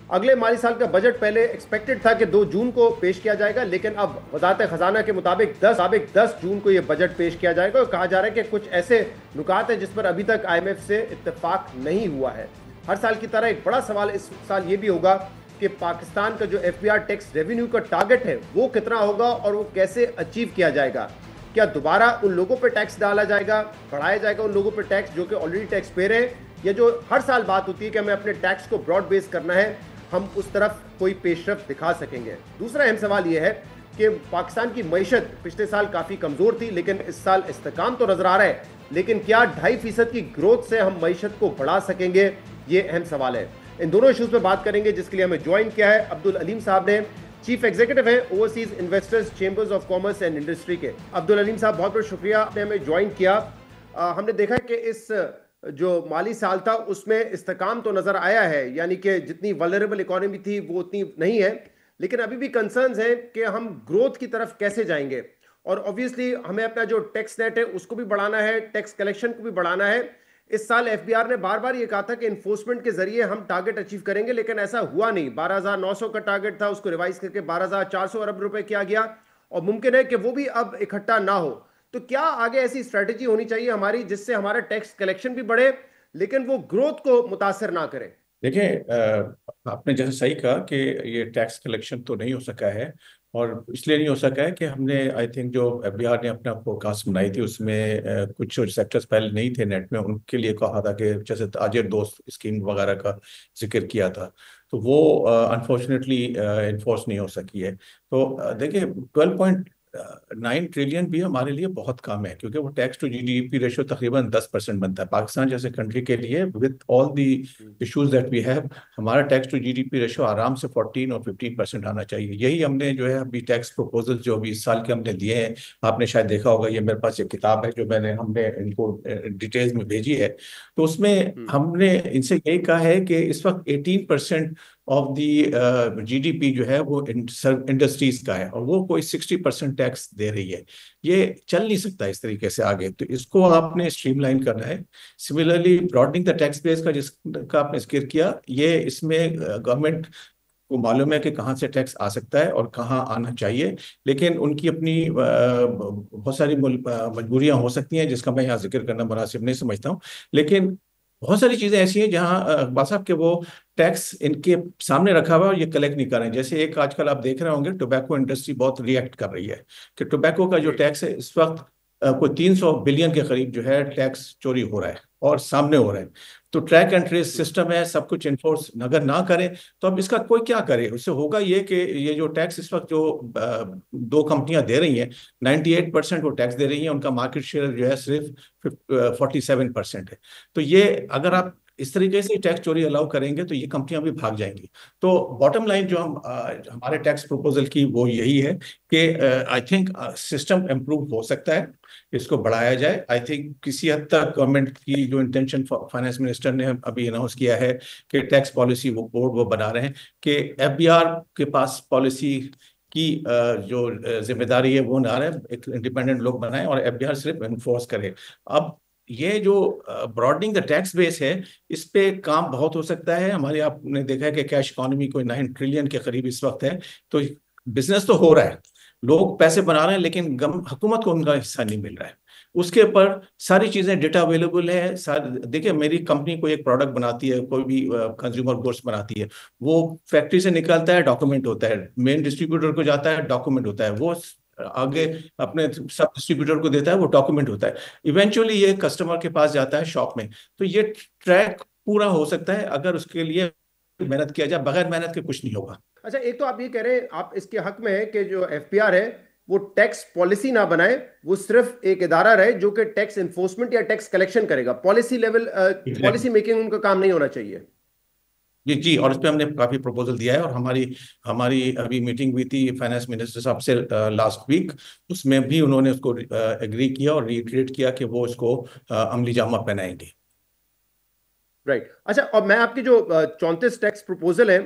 अगले माली साल का बजट पहले एक्सपेक्टेड था कि 2 जून को पेश किया जाएगा, लेकिन अब वजारत खजाना के मुताबिक 10 जून को यह बजट पेश किया जाएगा। और कहा जा रहा है कि कुछ ऐसे नुकात है जिस पर अभी तक IMF से इत्तेफाक नहीं हुआ है। हर साल की तरह एक बड़ा सवाल इस साल ये भी होगा कि पाकिस्तान का जो FBR टैक्स रेवेन्यू का टारगेट है वो कितना होगा और वो कैसे अचीव किया जाएगा। क्या दोबारा उन लोगों पर टैक्स डाला जाएगा, बढ़ाया जाएगा उन लोगों पर टैक्स जो कि ऑलरेडी टैक्स पे रहे, या जो हर साल बात होती है कि हमें अपने टैक्स को ब्रॉड बेस करना है, हम उस तरफ कोई पेशरफ दिखा सकेंगे। दूसरा अहम सवाल यह है कि पाकिस्तान की मईशत पिछले साल काफ़ी कमज़ोर थी, लेकिन इस साल इस्तेकाम तो नज़र आ रहा है, लेकिन क्या 2.5% की ग्रोथ से हम मईशत को बढ़ा सकेंगे, ये अहम सवाल है। इन दोनों इशूज़ पर बात करेंगे, जिसके लिए हमें ज्वाइन किया है अब्दुल अलीम साहब ने, चीफ एग्जीक्यूटिव है overseas investors chambers of commerce and industry के। अब्दुल अलीम साहब, बहुत बहुत शुक्रिया, आपने हमें ज्वाइन किया। हमने देखा कि इस जो माली साल था उसमें इस्तेकाम तो नजर आया है, यानी कि जितनी वल्नरेबल इकोनॉमी थी वो उतनी नहीं है, लेकिन अभी भी कंसर्न्स हैं कि हम ग्रोथ की तरफ कैसे जाएंगे। और ऑब्वियसली हमें अपना जो टैक्स नेट है उसको भी बढ़ाना है, टैक्स कलेक्शन को भी बढ़ाना है। इस साल FBR ने बार बार ये कहा था कि इन्फोर्समेंट के जरिए हम टारगेट अचीव करेंगे, लेकिन ऐसा हुआ नहीं। 12,900 का टारगेट था, उसको रिवाइज करके 12,400 अरब रुपए किया गया, और मुमकिन है कि वो भी अब इकट्ठा ना हो। तो क्या आगे ऐसी स्ट्रेटेजी होनी चाहिए हमारी जिससे हमारा टैक्स कलेक्शन भी बढ़े लेकिन वो ग्रोथ को मुतासर ना करे? देखिए, आपने जैसे सही कहा कि ये टैक्स कलेक्शन तो नहीं हो सका है, और इसलिए नहीं हो सका है कि हमने आई थिंक जो FBR ने अपना फोरकास्ट बनाई थी उसमें कुछ सेक्टर्स पहले नहीं थे नेट में, उनके लिए कहा था कि जैसे ताजिर दोस्त स्कीम वगैरह का जिक्र किया था, तो वो अनफॉर्चुनेटली इन्फोर्स नहीं हो सकी है। तो देखिए, 12.9 ट्रिलियन भी हमारे लिए बहुत कम है, क्योंकि वो टैक्स टू GDP रेशो तकरीबन 10% बनता है। पाकिस्तान जैसे कंट्री के लिए with all the issues that we have, हमारा टैक्स टू GDP रेशो आराम से 14 और 15% आना चाहिए। यही हमने जो है अभी टैक्स प्रपोजल जो अभी इस साल के हमने दिए हैं, आपने शायद देखा होगा, ये मेरे पास एक किताब है जो हमने इनको डिटेल्स में भेजी है। तो उसमें हमने इनसे यही कहा है कि इस वक्त 18% ऑफ दी GDP जो है वो इंडस्ट्रीज का है, और वो कोई 60% टैक्स दे रही है। ये चल नहीं सकता इस तरीके से आगे, तो इसको आपने स्ट्रीमलाइन करना है। Similarly broadening the tax base का जिसका आपने जिक्र किया, ये इसमें गवर्नमेंट को मालूम है कि कहाँ से टैक्स आ सकता है और कहाँ आना चाहिए, लेकिन उनकी अपनी बहुत सारी मजबूरियां हो सकती हैं जिसका मैं यहाँ जिक्र करना मुनासिब नहीं समझता हूँ। लेकिन बहुत सारी चीजें ऐसी हैं जहाँ अकबर साहब के वो टैक्स इनके सामने रखा हुआ है और ये कलेक्ट नहीं कर रहे हैं। जैसे एक आजकल आप देख रहे होंगे, टोबैको इंडस्ट्री बहुत रिएक्ट कर रही है कि टोबैको का जो टैक्स है इस वक्त कोई 300 बिलियन के करीब जो है टैक्स चोरी हो रहा है और सामने हो रहा है। तो ट्रैक एंड ट्रेस सिस्टम है, सब कुछ इन्फोर्स अगर ना करें तो अब इसका कोई क्या करे। उससे होगा ये कि ये जो टैक्स इस वक्त जो दो कंपनियां दे रही हैं, 98% वो टैक्स दे रही हैं, उनका मार्केट शेयर जो है सिर्फ 47% है। तो ये अगर आप इस तरीके से टैक्स चोरी अलाउ करेंगे तो ये कंपनियां भी भाग जाएंगी। तो बॉटम लाइन जो हमारे टैक्स प्रपोजल की वो यही है कि आई थिंक सिस्टम इम्प्रूव हो सकता है, इसको बढ़ाया जाए। आई थिंक किसी हद तक गवर्नमेंट की जो इंटेंशन फाइनेंस मिनिस्टर ने अभी अनाउंस किया है कि टैक्स पॉलिसी वो बोर्ड वो बना रहे हैं कि FBR के पास पॉलिसी की जो जिम्मेदारी है वो ना रहे, एक इंडिपेंडेंट लोग बनाए और FBR सिर्फ इन्फोर्स करे। अब ये जो ब्रॉडनिंग द टैक्स बेस है, इस पे काम बहुत हो सकता है। हमारे आपने देखा है कि कैश इकोनॉमी कोई 9 ट्रिलियन के करीब इस वक्त है, तो बिजनेस तो हो रहा है, लोग पैसे बना रहे हैं, लेकिन हुकूमत को उनका हिस्सा नहीं मिल रहा है। उसके ऊपर सारी चीजें डेटा अवेलेबल है। देखिए, मेरी कंपनी कोई एक प्रोडक्ट बनाती है, कोई भी कंज्यूमर गुड्स बनाती है, वो फैक्ट्री से निकलता है, डॉक्यूमेंट होता है, मेन डिस्ट्रीब्यूटर को जाता है, डॉक्यूमेंट होता है, वो आगे अपने सब डिस्ट्रीब्यूटर को देता है, वो डॉक्यूमेंट होता है, इवेंचुअली ये कस्टमर के पास जाता है शॉप में। तो ये ट्रैक पूरा हो सकता है अगर उसके लिए मेहनत किया जाए, बगैर मेहनत के कुछ नहीं होगा। अच्छा, एक तो आप ये कह रहे हैं, आप इसके हक में है कि जो FBR है वो टैक्स पॉलिसी ना बनाए, वो सिर्फ एक इदारा रहे जो कि टैक्स इन्फोर्समेंट या टैक्स कलेक्शन करेगा, पॉलिसी लेवल पॉलिसी मेकिंग उनका काम नहीं होना चाहिए। जी जी, और इस पे हमने काफी प्रपोजल दिया है, और हमारी हमारी अभी मीटिंग हुई थी फाइनेंस मिनिस्टर साहब से लास्ट वीक, उसमें भी उन्होंने उसको एग्री किया और रिट्रेट किया कि वो इसको अमली जामा पहनाएंगे। राइट। अच्छा, और मैं आपकी जो 34 टैक्स प्रपोजल है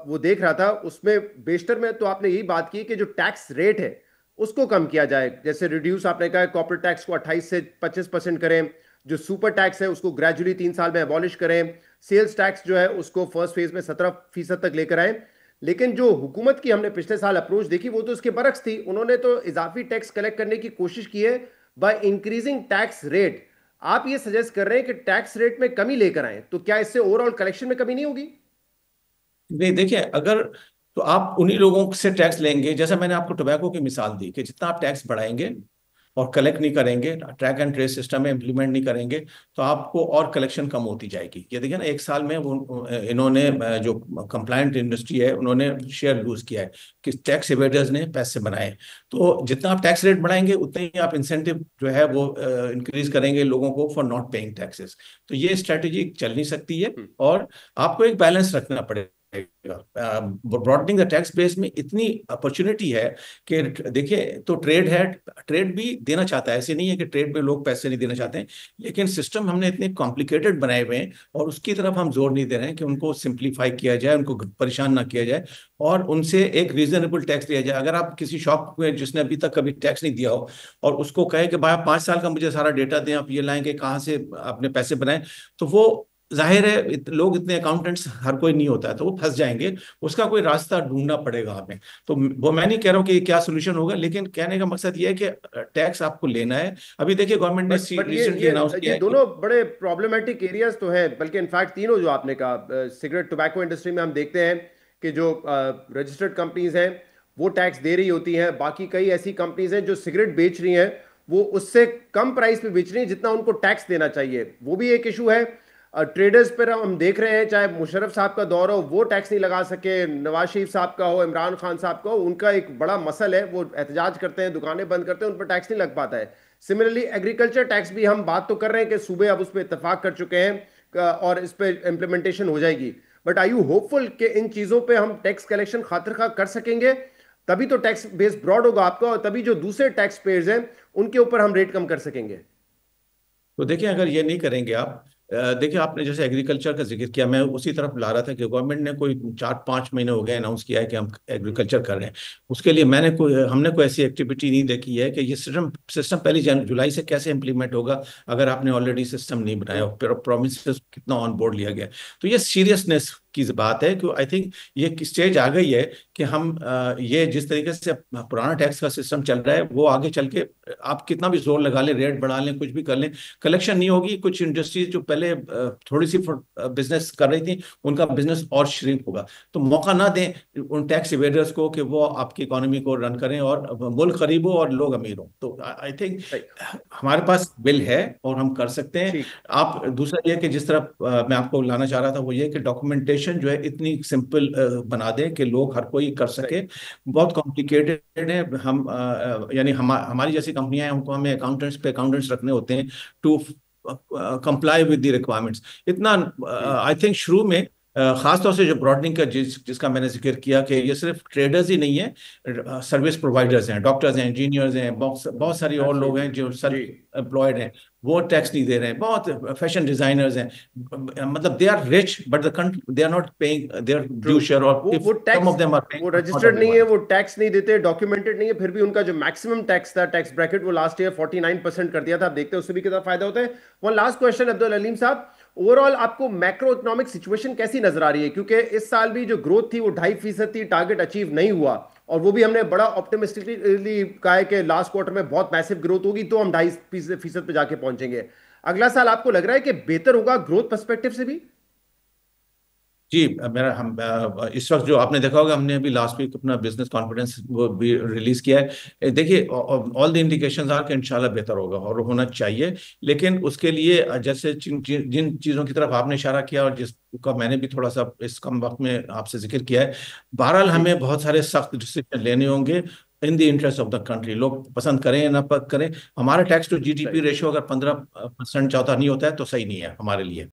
वो देख रहा था, उसमें बेशतर में तो आपने यही बात की कि जो टैक्स रेट है उसको कम किया जाए। जैसे रिड्यूस आपने कहा कॉर्पोरेट टैक्स को 28 से 25% करें, जो सुपर टैक्स है उसको ग्रेजुअली 3 साल में अबॉलिश करें, सेल्स टैक्स जो है उसको फर्स्ट फेज में 17% तक लेकर आए। लेकिन जो हुकूमत की हमने पिछले साल अप्रोच देखी वो तो उसके बरक्स थी। उन्होंने तो इजाफी टैक्स कलेक्ट करने की कोशिश की है बाय इंक्रीजिंग टैक्स रेट। आप ये सजेस्ट कर रहे हैं कि टैक्स रेट में कमी लेकर आए, तो क्या इससे ओवरऑल कलेक्शन में कमी नहीं होगी? नहीं, देखिए, अगर तो आप उन्हीं लोगों से टैक्स लेंगे, जैसा मैंने आपको टोबैको की मिसाल दी कि जितना आप टैक्स बढ़ाएंगे और कलेक्ट नहीं करेंगे, ट्रैक एंड ट्रेस सिस्टम में इम्प्लीमेंट नहीं करेंगे, तो आपको और कलेक्शन कम होती जाएगी। ये देखिए ना, एक साल में वो इन्होंने जो कंप्लायंट इंडस्ट्री है उन्होंने शेयर लूज किया है कि टैक्स एवेडर्स ने पैसे बनाए। तो जितना आप टैक्स रेट बढ़ाएंगे उतने ही आप इंसेंटिव जो है वो इंक्रीज करेंगे लोगों को फॉर नॉट पेइंग टैक्सेस। तो ये स्ट्रेटेजी चल नहीं सकती है, और आपको एक बैलेंस रखना पड़ेगा। ब्रॉडनिंग द टैक्स बेस में इतनी अपॉर्चुनिटी है कि देखिए, तो ट्रेड है, ट्रेड भी देना चाहता है, ऐसे नहीं है कि ट्रेड में लोग पैसे नहीं देना चाहते हैं, लेकिन सिस्टम हमने इतने कॉम्प्लिकेटेड बनाए हुए हैं और उसकी तरफ हम जोर नहीं दे रहे हैं कि उनको सिंप्लीफाई किया जाए, उनको परेशान ना किया जाए और उनसे एक रीजनेबल टैक्स दिया जाए। अगर आप किसी शॉप में जिसने अभी तक कभी टैक्स नहीं दिया हो और उसको कहे कि भाई आप 5 साल का मुझे सारा डेटा दें, आप ये लाएंगे कहाँ से आपने पैसे बनाए, तो वो जाहिर है लोग इतने अकाउंटेंट्स हर कोई नहीं होता है, तो वो फंस जाएंगे। उसका कोई रास्ता ढूंढना पड़ेगा हमें। तो वो मैं नहीं कह रहा हूँ कि क्या सोल्यूशन होगा, लेकिन कहने का मकसद ये है कि टैक्स आपको लेना है। अभी देखिए, गवर्नमेंट ने बट रिसेंटली अनाउंस किया ये है कि दोनों बड़े प्रॉब्लमेटिक एरियाज तो हैं, बल्कि इनफैक्ट तीनों जो आपने कहा, सिगरेट टोबैको इंडस्ट्री में हम देखते हैं कि जो रजिस्टर्ड कंपनीज हैं वो टैक्स दे रही होती हैं, बाकी कई ऐसी कंपनीज हैं जो सिगरेट बेच रही हैं वो उससे कम प्राइस पे बेच रही हैं जितना उनको टैक्स देना चाहिए, वो भी एक इशू है। ट्रेडर्स पर हम देख रहे हैं, चाहे मुशर्रफ साहब का दौर हो वो टैक्स नहीं लगा सके, नवाज शरीफ साहब का हो, इमरान खान साहब का हो, उनका एक बड़ा मसल है, वो एहतजाज करते हैं, दुकानें बंद करते हैं, उन पर टैक्स नहीं लग पाता है। सिमिलरली एग्रीकल्चर टैक्स भी हम बात तो कर रहे हैं कि सूबे अब उस पर इतफाक कर चुके हैं और इस पर इम्प्लीमेंटेशन हो जाएगी। बट आर यू होपफुल कि इन चीज़ों पे हम टैक्स कलेक्शन खातिर खा कर सकेंगे? तभी तो टैक्स बेस ब्रॉड होगा आपका, और तभी जो दूसरे टैक्स पेयर्स हैं उनके ऊपर हम रेट कम कर सकेंगे। तो देखिए, अगर ये नहीं करेंगे आप, देखिए आपने जैसे एग्रीकल्चर का जिक्र किया, मैं उसी तरफ ला रहा था कि गवर्नमेंट ने कोई 4-5 महीने हो गए अनाउंस किया है कि हम एग्रीकल्चर कर रहे हैं। उसके लिए हमने कोई ऐसी एक्टिविटी नहीं देखी है कि ये सिस्टम सिस्टम पहली जुलाई से कैसे इंप्लीमेंट होगा अगर आपने ऑलरेडी सिस्टम नहीं बनाया, प्रोमिस कितना ऑन बोर्ड लिया गया। तो ये सीरियसनेस की बात है कि आई थिंक ये स्टेज आ गई है कि हम ये जिस तरीके से पुराना टैक्स का सिस्टम चल रहा है वो आगे चल के आप कितना भी जोर लगा लें, रेट बढ़ा लें, कुछ भी कर लें, कलेक्शन नहीं होगी। कुछ इंडस्ट्रीज जो पहले थोड़ी सी बिजनेस कर रही थी उनका बिजनेस और श्रिंक होगा। तो मौका ना दें उन टैक्स इवेडर्स को कि वो आपकी इकोनॉमी को रन करें और मुल्क गरीब हो और लोग अमीर हो। तो आई थिंक हमारे पास बिल है और हम कर सकते हैं। आप दूसरा ये कि जिस तरह मैं आपको लाना चाह रहा था वो ये कि डॉक्यूमेंटेशन जो है इतनी सिंपल बना दें कि लोग हर कोई कर सके। बहुत कॉम्प्लिकेटेड है। हम यानी हमारी जैसी कंपनियां हैं उनको हमें अकाउंटेंट्स रखने होते हैं to comply with the requirements. इतना आई थिंक शुरू में खास तौर से जो ब्रॉडनिंग का जिसका मैंने जिक्र किया कि ये सिर्फ ट्रेडर्स ही नहीं है, सर्विस प्रोवाइडर्स हैं, डॉक्टर्स हैं, इंजीनियर्स हैं, बहुत सारी और लोग हैं जो सेल्फ एम्प्लॉयड हैं, वो टैक्स नहीं दे रहे हैं। बहुत फैशन डिजाइनर्स हैं, मतलब they are rich but they are not paying their due share, और वो सम ऑफ देम आर वो रजिस्टर्ड नहीं है, वो टैक्स नहीं देते, डॉक्यूमेंटेड नहीं है, फिर भी उनका जो मैक्सिमम टैक्स था, टैक्स ब्रैकेट, वो लास्ट ईयर 49% कर दिया था। आप देखते हैं उससे भी कितना फायदा होता है। One last question Abdul Aleem साहब, ओवरऑल आपको मैक्रो इकोनॉमिक सिचुएशन कैसी नजर आ रही है? क्योंकि इस साल भी जो ग्रोथ थी वो 2.5% थी, टारगेट अचीव नहीं हुआ, और वो भी हमने बड़ा ऑप्टिमिस्टिकली कहा है कि लास्ट क्वार्टर में बहुत मैसिव ग्रोथ होगी तो हम 2.5% पे जाके पहुंचेंगे। अगला साल आपको लग रहा है कि बेहतर होगा ग्रोथ पर्सपेक्टिव से भी? जी, मेरा हम इस वक्त जो आपने देखा होगा, हमने अभी लास्ट वीक अपना बिजनेस कॉन्फिडेंस वो भी रिलीज किया है। देखिए, ऑल द इंडिकेशंस आर कि इंशाल्लाह बेहतर होगा और होना चाहिए। लेकिन उसके लिए जैसे जिन चीज़ों की तरफ आपने इशारा किया और जिसका मैंने भी थोड़ा सा इस कम वक्त में आपसे जिक्र किया है, बहरहाल हमें बहुत सारे सख्त डिसीजन लेने होंगे in the interest of the country. लोग पसंद करें या ना करें, हमारा टैक्स टू जीडीपी रेशियो अगर 15% चौथा नहीं होता है तो सही नहीं है हमारे लिए।